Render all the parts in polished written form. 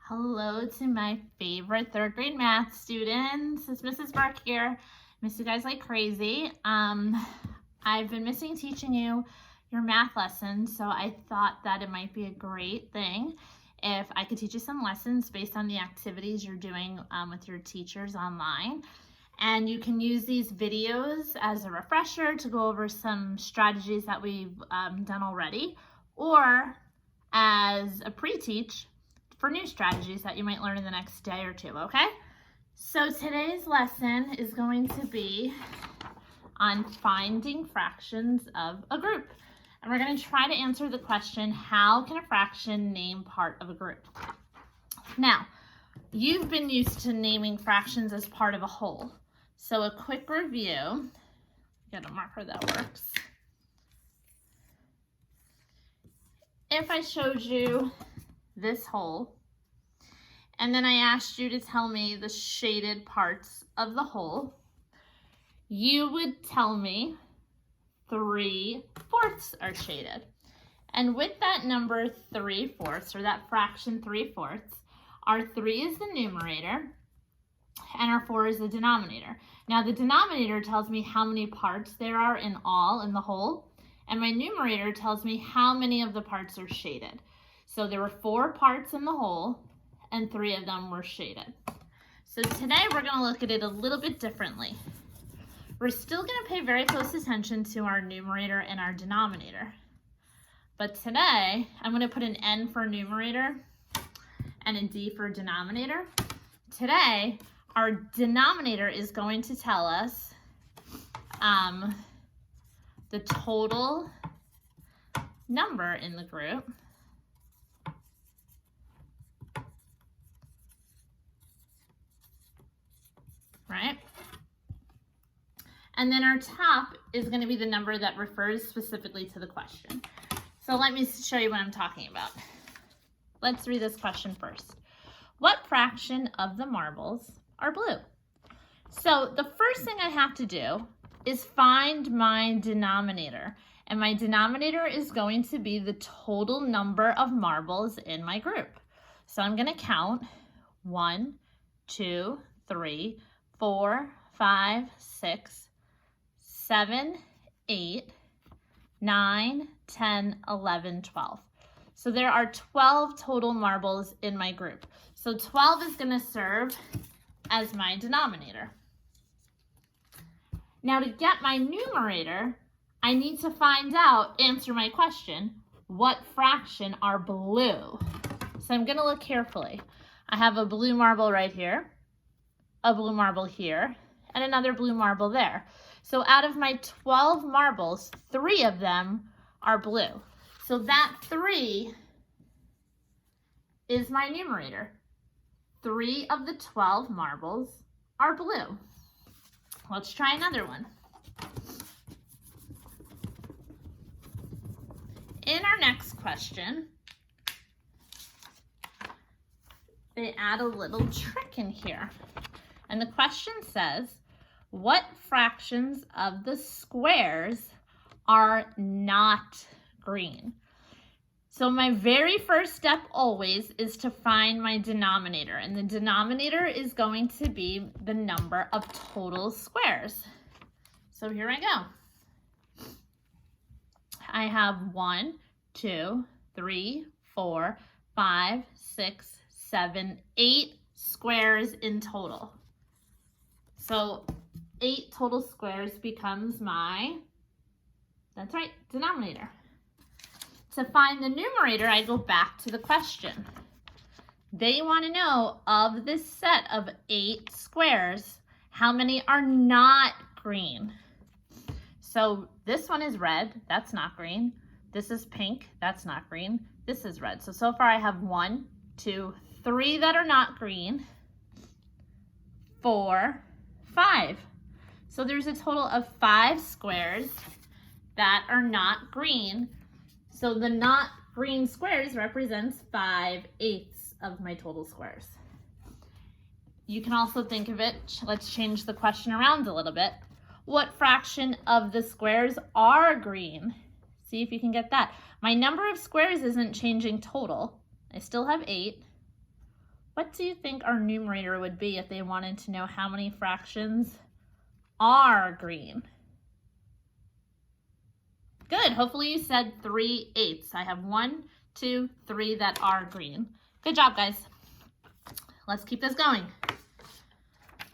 Hello to my favorite third grade math students. It's Mrs. Burke here. Miss you guys like crazy. I've been missing teaching you your math lessons, so I thought that it might be a great thing if I could teach you some lessons based on the activities you're doing with your teachers online. And you can use these videos as a refresher to go over some strategies that we've done already, or as a pre-teach for new strategies that you might learn in the next day or two, okay? So today's lesson is going to be on finding fractions of a group. And we're going to try to answer the question, how can a fraction name part of a group? Now, you've been used to naming fractions as part of a whole. So a quick review, get a marker that works. If I showed you this whole, and then I asked you to tell me the shaded parts of the whole, you would tell me 3/4 are shaded. And with that number 3/4, or that fraction 3/4, our 3 is the numerator and our 4 is the denominator. Now the denominator tells me how many parts there are in all in the whole, and my numerator tells me how many of the parts are shaded. So there were 4 parts in the whole, and 3 of them were shaded. So today we're going to look at it a little bit differently. We're still going to pay very close attention to our numerator and our denominator. But today I'm going to put an N for numerator and a D for denominator. Today our denominator is going to tell us the total number in the group. Right? And then our top is going to be the number that refers specifically to the question. So let me show you what I'm talking about. Let's read this question first. What fraction of the marbles are blue? So the first thing I have to do is find my denominator. And my denominator is going to be the total number of marbles in my group. So I'm going to count 1, 2, 3, 4, 5, 6, 7, 8, 9, 10, 11, 12. So there are 12 total marbles in my group. So 12 is going to serve as my denominator. Now to get my numerator, I need to answer my question, what fraction are blue? So I'm going to look carefully. I have a blue marble right here, a blue marble here, and another blue marble there. So out of my 12 marbles, 3 of them are blue. So that 3 is my numerator. 3 of the 12 marbles are blue. Let's try another one. In our next question, they add a little trick in here. And the question says, what fractions of the squares are not green? So my very first step always is to find my denominator. And the denominator is going to be the number of total squares. So here I go. I have 1, 2, 3, 4, 5, 6, 7, 8 squares in total. So 8 total squares becomes my, that's right, denominator. To find the numerator, I go back to the question. They want to know, of this set of 8 squares, how many are not green? So this one is red, that's not green. This is pink, that's not green. This is red. So far I have 1, 2, 3 that are not green, 4, 5. So there's a total of 5 squares that are not green. So the not green squares represents 5/8 of my total squares. You can also think of it, let's change the question around a little bit. What fraction of the squares are green? See if you can get that. My number of squares isn't changing total. I still have 8. What do you think our numerator would be if they wanted to know how many fractions are green? Good, hopefully you said 3/8. I have 1, 2, 3 that are green. Good job, guys. Let's keep this going.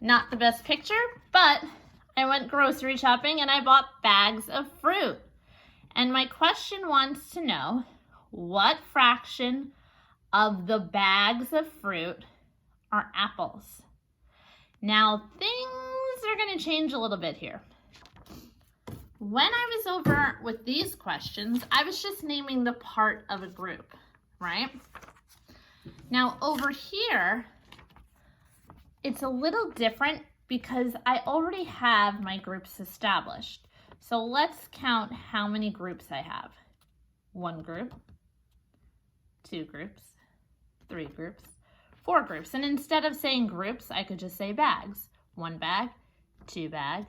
Not the best picture, but I went grocery shopping and I bought bags of fruit. And my question wants to know, what fraction of the bags of fruit are apples? Now, things are going to change a little bit here. When I was over with these questions, I was just naming the part of a group, right? Now, over here, it's a little different because I already have my groups established. So let's count how many groups I have. 1 group, 2 groups, 3 groups, 4 groups. And instead of saying groups, I could just say bags. 1 bag, 2 bag,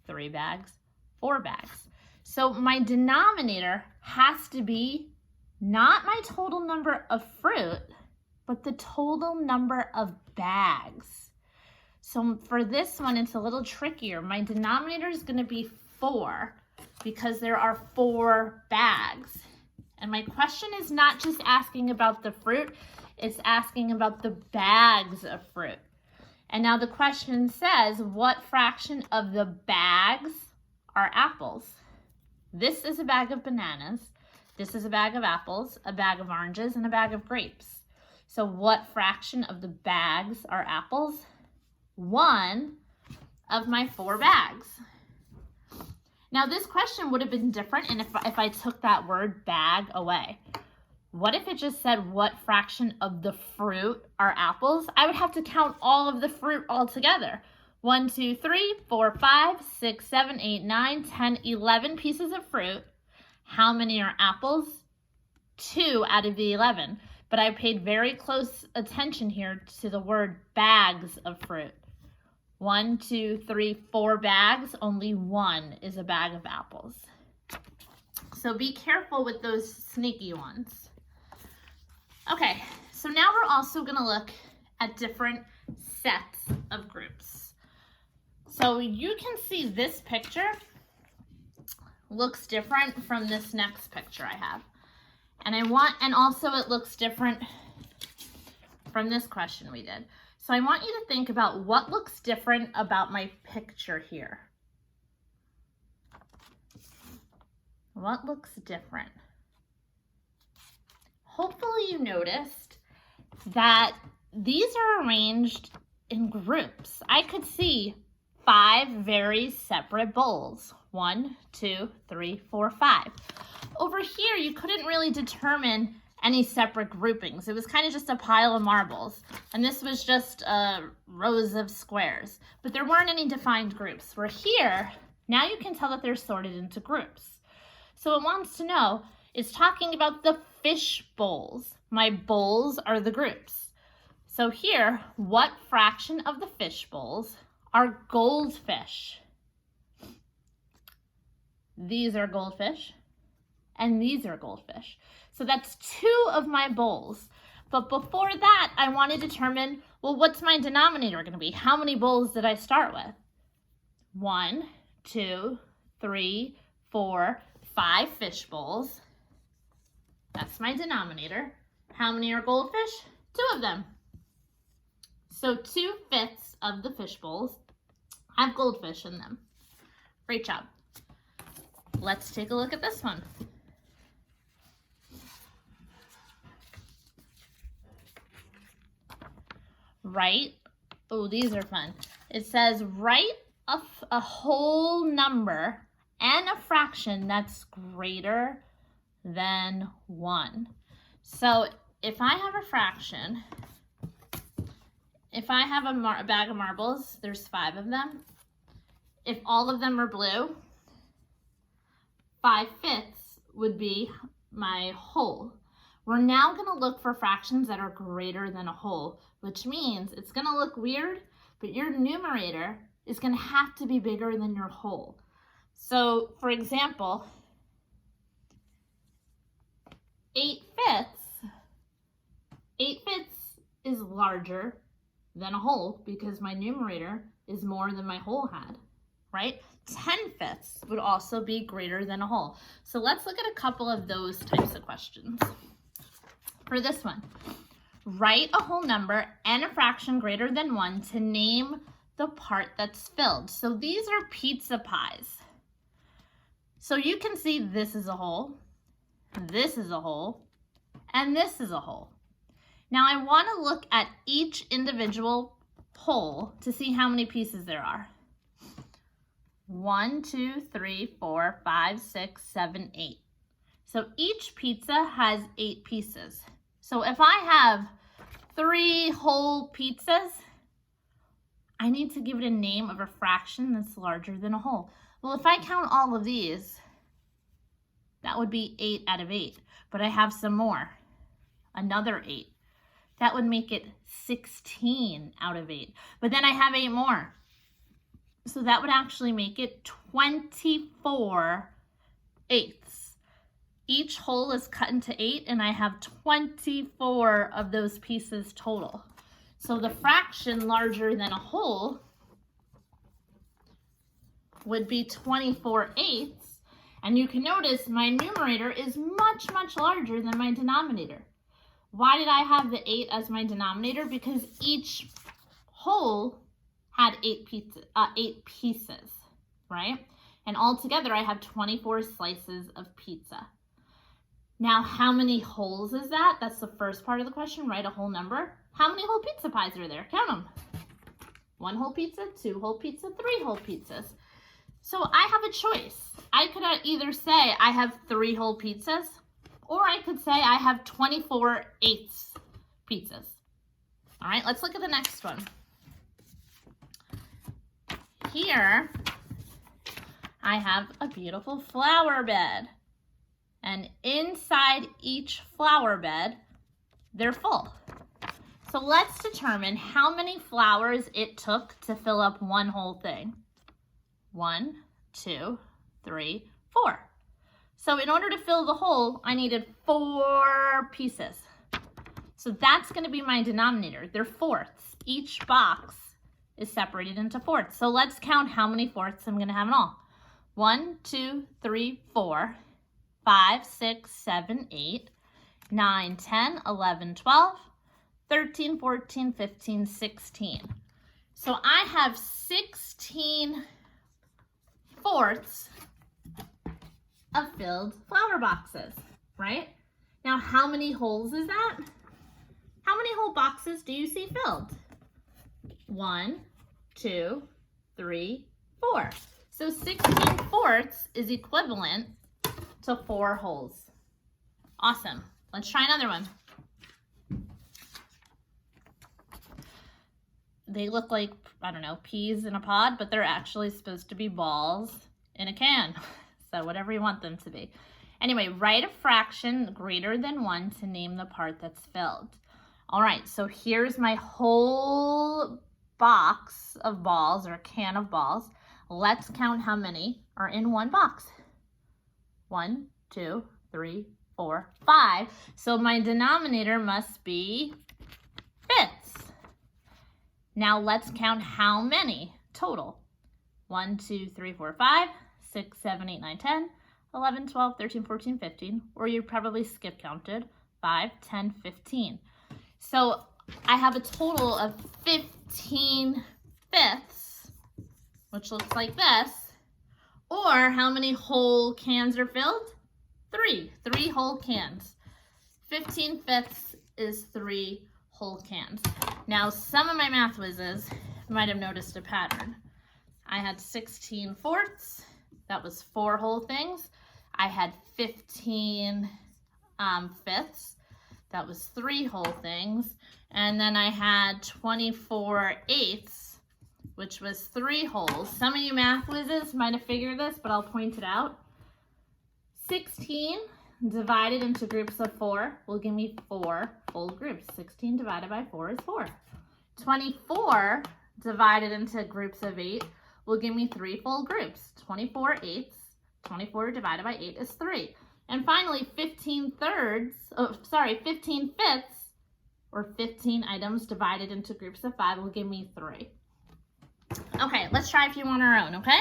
3 bags, 4 bags. So my denominator has to be not my total number of fruit, but the total number of bags. So for this one, it's a little trickier. My denominator is going to be 4 because there are 4 bags. And my question is not just asking about the fruit, it's asking about the bags of fruit. And now the question says, what fraction of the bags are apples? This is a bag of bananas. This is a bag of apples, a bag of oranges, and a bag of grapes. So what fraction of the bags are apples? 1 of my 4 bags. Now this question would have been different and if I took that word bag away. What if it just said what fraction of the fruit are apples? I would have to count all of the fruit all together. 1, 2, 3, 4, 5, 6, 7, 8, 9, 10, 11 pieces of fruit. How many are apples? 2 out of the 11. But I paid very close attention here to the word bags of fruit. 1, 2, 3, 4 bags, only 1 is a bag of apples. So be careful with those sneaky ones. Okay, so now we're also gonna look at different sets of groups. So you can see this picture looks different from this next picture I have. And also it looks different from this question we did. So I want you to think about what looks different about my picture here. What looks different? Hopefully you noticed that these are arranged in groups. I could see 5 very separate bowls. 1, 2, 3, 4, 5. Over here, you couldn't really determine any separate groupings. It was kind of just a pile of marbles. And this was just rows of squares. But there weren't any defined groups. Where here, now you can tell that they're sorted into groups. So it wants to know, it's talking about the fish bowls. My bowls are the groups. So here, what fraction of the fish bowls are goldfish? These are goldfish, and these are goldfish. So that's 2 of my bowls. But before that, I want to determine, well, what's my denominator going to be? How many bowls did I start with? 1, 2, 3, 4, 5 fish bowls. That's my denominator. How many are goldfish? 2 of them. So 2/5 of the fish bowls have goldfish in them. Great job. Let's take a look at this one. Write, oh, these are fun. It says write a whole number and a fraction that's greater than 1. So if I have a fraction, if I have a bag of marbles, there's 5 of them. If all of them are blue, 5/5 would be my whole. We're now going to look for fractions that are greater than a whole, which means it's going to look weird, but your numerator is going to have to be bigger than your whole. So, for example, 8/5 is larger than a whole because my numerator is more than my whole had, right? 10/5 would also be greater than a whole. So let's look at a couple of those types of questions. For this one, write a whole number and a fraction greater than 1 to name the part that's filled. So these are pizza pies. So you can see this is a whole, this is a whole, and this is a whole. Now I want to look at each individual whole to see how many pieces there are. 1, 2, 3, 4, 5, 6, 7, 8. So each pizza has 8 pieces. So if I have 3 whole pizzas, I need to give it a name of a fraction that's larger than a whole. Well, if I count all of these, that would be 8 out of 8. But I have some more, another 8. That would make it 16 out of 8. But then I have 8 more. So that would actually make it 24 eighths. Each whole is cut into 8, and I have 24 of those pieces total. So the fraction larger than a whole would be 24 eighths. And you can notice my numerator is much, much larger than my denominator. Why did I have the 8 as my denominator? Because each whole had 8 pieces, right? And altogether I have 24 slices of pizza. Now, how many wholes is that? That's the first part of the question, write a whole number. How many whole pizza pies are there? Count them. 1 whole pizza, 2 whole pizza, 3 whole pizzas. So I have a choice. I could either say I have 3 whole pizzas, or I could say I have 24 eighths pizzas. All right, let's look at the next one. Here, I have a beautiful flower bed. And inside each flower bed, they're full. So let's determine how many flowers it took to fill up one whole thing. 1, 2, 3, 4. So in order to fill the whole, I needed 4 pieces. So that's going to be my denominator. They're fourths. Each box is separated into fourths. So let's count how many fourths I'm going to have in all. 1, 2, 3, 4, 5, 6, 7, 8, 9, 10, 11, 12, 13, 14, 15, 16. So I have 16 fourths of filled flower boxes, right? Now, how many holes is that? How many whole boxes do you see filled? 1, 2, 3, 4. So 16 fourths is equivalent to 4 holes. Awesome. Let's try another one. They look like, I don't know, peas in a pod, but they're actually supposed to be balls in a can. So whatever you want them to be. Anyway, write a fraction greater than 1 to name the part that's filled. All right, so here's my whole box of balls, or can of balls. Let's count how many are in one box. 1, 2, 3, 4, 5. So my denominator must be fifths. Now let's count how many total. 1, 2, 3, 4, 5, 6, 7, 8, 9, 10, 11, 12, 13, 14, 15, or you probably skip counted, 5, 10, 15. So I have a total of 15 fifths, which looks like this. Or how many whole cans are filled? 3 whole cans. 15 fifths is 3 whole cans. Now, some of my math whizzes might have noticed a pattern. I had 16 fourths. That was 4 whole things. I had 15 fifths. That was 3 whole things. And then I had 24 eighths, which was 3 wholes. Some of you math whizzes might have figured this, but I'll point it out. 16 divided into groups of 4 will give me 4 whole groups. 16 divided by 4 is 4. 24 divided into groups of 8 will give me 3 full groups. 24 eighths, 24 divided by 8 is 3. And finally, 15 fifths or 15 items divided into groups of 5 will give me 3. Okay, let's try a few on our own, okay?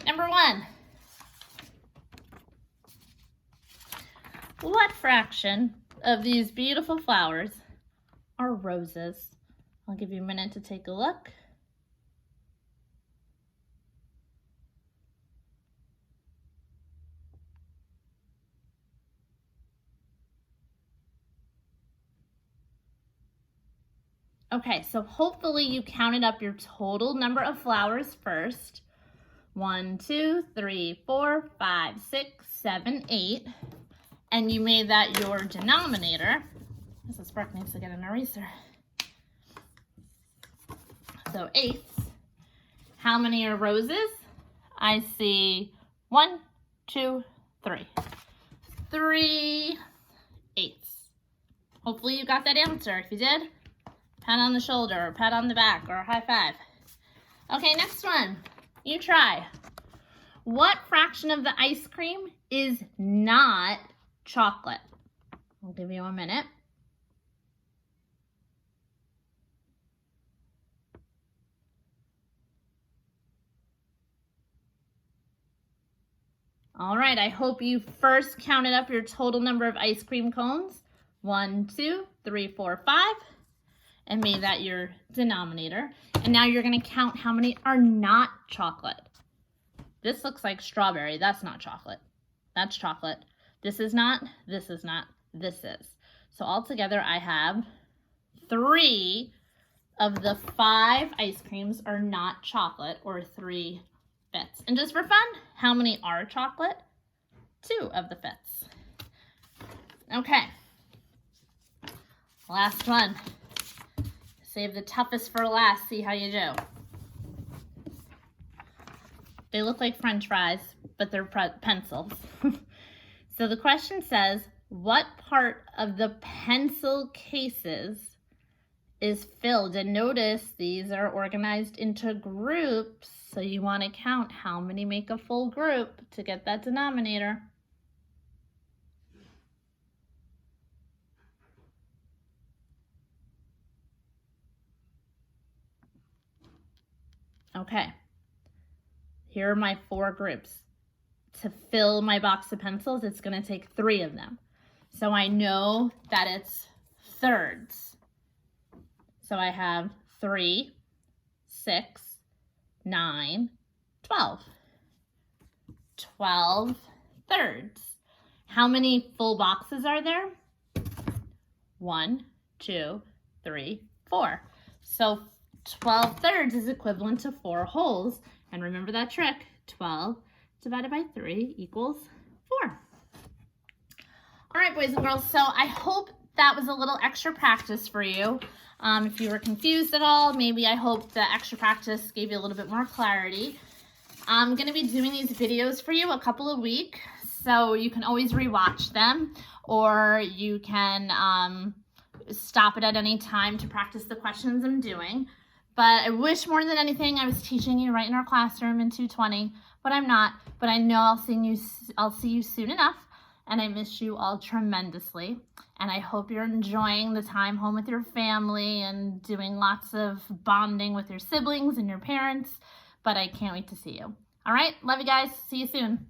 Number 1. What fraction of these beautiful flowers are roses? I'll give you a minute to take a look. Okay, so hopefully you counted up your total number of flowers first. 1, 2, 3, 4, 5, 6, 7, 8. And you made that your denominator. Mrs. Brooke needs to get an eraser. So 8. How many are roses? I see 1, 2, 3. 3 8s. Hopefully you got that answer. If you did, pat on the shoulder, or pat on the back, or a high five. Okay, next one. You try. What fraction of the ice cream is not chocolate? I'll give you a minute. All right, I hope you first counted up your total number of ice cream cones. 1, 2, 3, 4, 5. And made that your denominator. And now you're going to count how many are not chocolate. This looks like strawberry. That's not chocolate. That's chocolate. This is not, this is not, this is. So altogether I have 3 of the 5 ice creams are not chocolate, or 3 bits. And just for fun, how many are chocolate? 2 of the bits. Okay. Last one. Save the toughest for last. See how you do. They look like French fries, but they're pencils. So the question says, what part of the pencil cases is filled? And notice these are organized into groups. So you want to count how many make a full group to get that denominator. Okay, here are my 4 groups. To fill my box of pencils, it's going to take 3 of them. So I know that it's thirds. So I have 3, 6, 9, 12. 12 thirds. How many full boxes are there? 1, 2, 3, 4. So 12 thirds is equivalent to 4 wholes. And remember that trick, 12 divided by 3 equals 4. All right, boys and girls, so I hope that was a little extra practice for you. If you were confused at all, maybe I hope the extra practice gave you a little bit more clarity. I'm gonna be doing these videos for you a couple of weeks, so you can always rewatch them, or you can stop it at any time to practice the questions I'm doing. But I wish more than anything I was teaching you right in our classroom in 220, but I'm not. But I know I'll see you soon enough, and I miss you all tremendously. And I hope you're enjoying the time home with your family and doing lots of bonding with your siblings and your parents. But I can't wait to see you. All right, love you guys. See you soon.